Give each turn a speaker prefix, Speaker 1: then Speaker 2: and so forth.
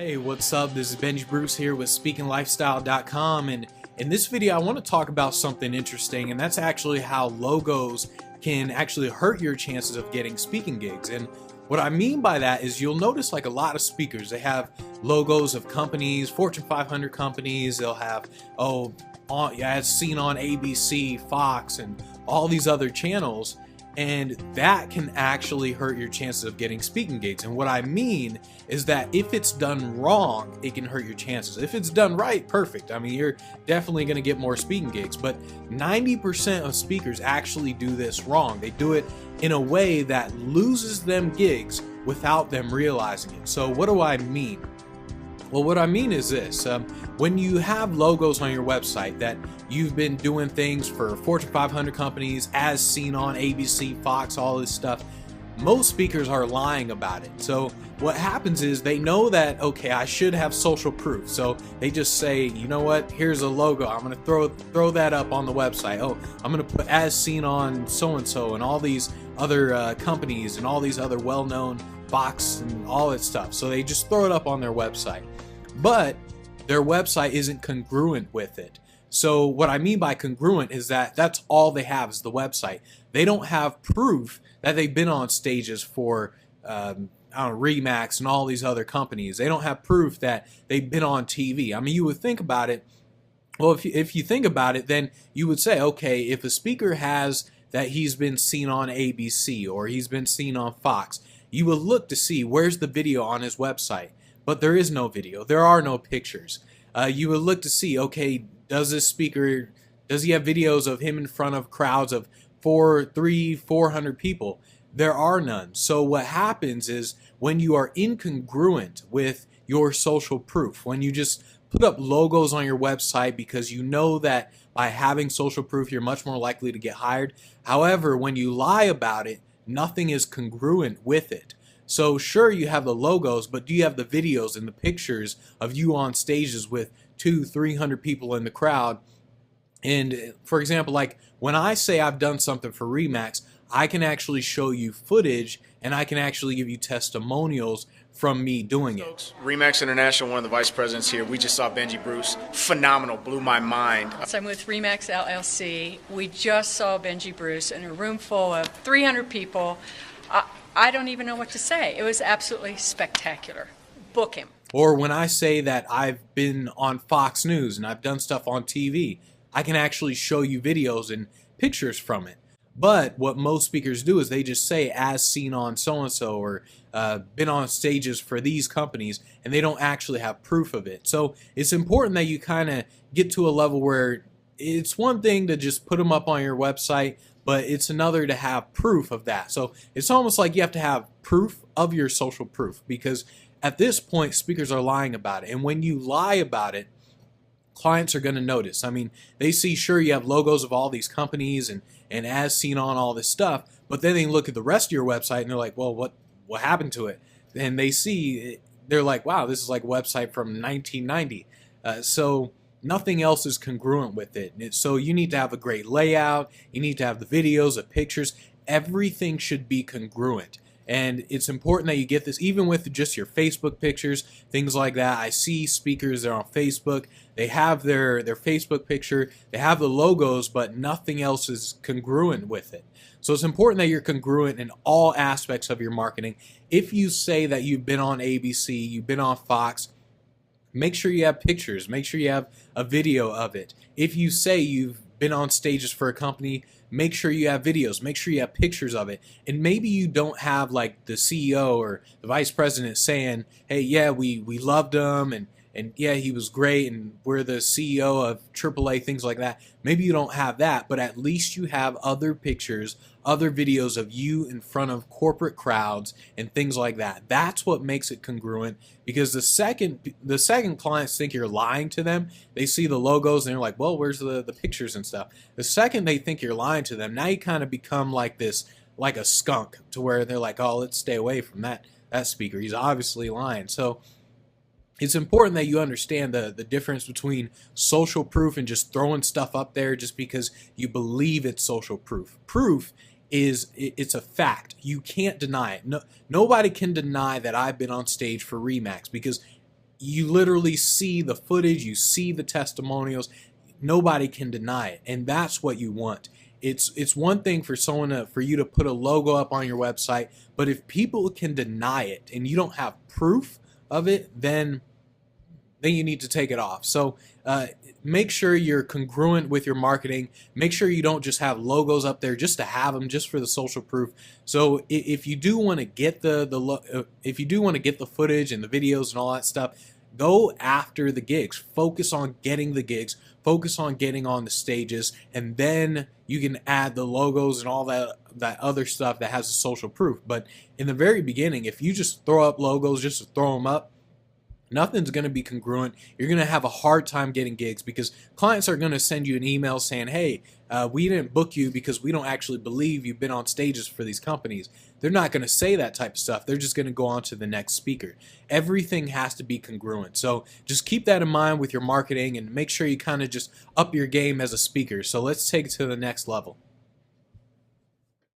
Speaker 1: Hey, what's up? This is Benji Bruce here with SpeakingLifestyle.com, and in this video I want to talk about something interesting, and that's actually how logos can actually hurt your chances of getting speaking gigs. And what I mean by that is you'll notice like a lot of speakers, they have logos of companies, Fortune 500 companies. They'll have, as seen on ABC, Fox, and all these other channels. And that can actually hurt your chances of getting speaking gigs. And what I mean is that if it's done wrong, it can hurt your chances. If it's done right, perfect. I mean, you're definitely going to get more speaking gigs. But 90% of speakers actually do this wrong. They do it in a way that loses them gigs without them realizing it. So what do I mean? Well, what I mean is this. When you have logos on your website that you've been doing things for Fortune 500 companies, as seen on ABC, Fox, all this stuff, most speakers are lying about it. So what happens is they know that, okay, I should have social proof. So they just say, you know what, here's a logo. I'm going to throw that up on the website. Oh, I'm going to put as seen on so-and-so and all these other companies and all these other well-known Fox and all that stuff. So they just throw it up on their website. But their website isn't congruent with it. So what I mean by congruent is that that's all they have is the website. They don't have proof that they've been on stages for Remax and all these other companies. They don't have proof that they've been on TV. I mean, you would think about it. Well, if you think about it, then you would say, okay, if a speaker has that he's been seen on ABC or he's been seen on Fox, you would look to see where's the video on his website. But there is no video. There are no pictures. You would look to see, okay, does he have videos of him in front of crowds of 400 people? There are none. So what happens is when you are incongruent with your social proof, when you just put up logos on your website because you know that by having social proof you're much more likely to get hired. However, when you lie about it, nothing is congruent with it. So sure, you have the logos, but do you have the videos and the pictures of you on stages with 200-300 people in the crowd? And for example, like when I say I've done something for Remax, I can actually show you footage and I can actually give you testimonials from me doing it.
Speaker 2: Remax International, one of the vice presidents here. We just saw Benji Bruce. Phenomenal, blew my mind.
Speaker 3: So I'm with Remax LLC. We just saw Benji Bruce in a room full of 300 people. I don't even know what to say. It was absolutely spectacular. Book him.
Speaker 1: Or when I say that I've been on Fox News and I've done stuff on TV, I can actually show you videos and pictures from it. But what most speakers do is they just say as seen on so-and-so or been on stages for these companies, and they don't actually have proof of it. So it's important that you kind of get to a level where it's one thing to just put them up on your website, but it's another to have proof of that. So it's almost like you have to have proof of your social proof, because at this point speakers are lying about it. And when you lie about it, clients are going to notice. I mean, they see, sure, you have logos of all these companies and as seen on all this stuff, but then they look at the rest of your website and they're like, well, what happened to it? And they see, they're like, wow, this is like a website from 1990. So nothing else is congruent with it. So you need to have a great layout. You need to have the videos, the pictures. Everything should be congruent. And it's important that you get this even with just your Facebook pictures, things like that. I see speakers, they're on Facebook. They have their Facebook picture. They have the logos, but nothing else is congruent with it. So it's important that you're congruent in all aspects of your marketing. If you say that you've been on ABC, you've been on Fox, make sure you have pictures. Make sure you have a video of it. If you say you've been on stages for a company, make sure you have videos. Make sure you have pictures of it. And maybe you don't have like the CEO or the vice president saying, hey, yeah, we loved him and yeah, he was great and we're the CEO of AAA, things like that. Maybe you don't have that, but at least you have other pictures, other videos of you in front of corporate crowds and things like that. That's what makes it congruent, because the second clients think you're lying to them, they see the logos and they're like, well, where's the pictures and stuff? The second they think you're lying to them, now you kind of become like this, like a skunk, to where they're like, oh, let's stay away from that speaker. He's obviously lying. So it's important that you understand the difference between social proof and just throwing stuff up there just because you believe it's social proof. Proof it's a fact. You can't deny it. Nobody can deny that I've been on stage for Remax, because you literally see the footage, you see the testimonials. Nobody can deny it, and that's what you want. It's one thing for for you to put a logo up on your website, but if people can deny it and you don't have proof of it, then you need to take it off. So make sure you're congruent with your marketing. Make sure you don't just have logos up there just to have them, just for the social proof. So if you do want to get the footage and the videos and all that stuff, go after the gigs. Focus on getting the gigs. Focus on getting on the stages, and then you can add the logos and all that other stuff that has the social proof. But in the very beginning, if you just throw up logos just to throw them up, nothing's going to be congruent. You're going to have a hard time getting gigs because clients are going to send you an email saying, hey, we didn't book you because we don't actually believe you've been on stages for these companies. They're not going to say that type of stuff. They're just going to go on to the next speaker. Everything has to be congruent. So just keep that in mind with your marketing and make sure you kind of just up your game as a speaker. So let's take it to the next level.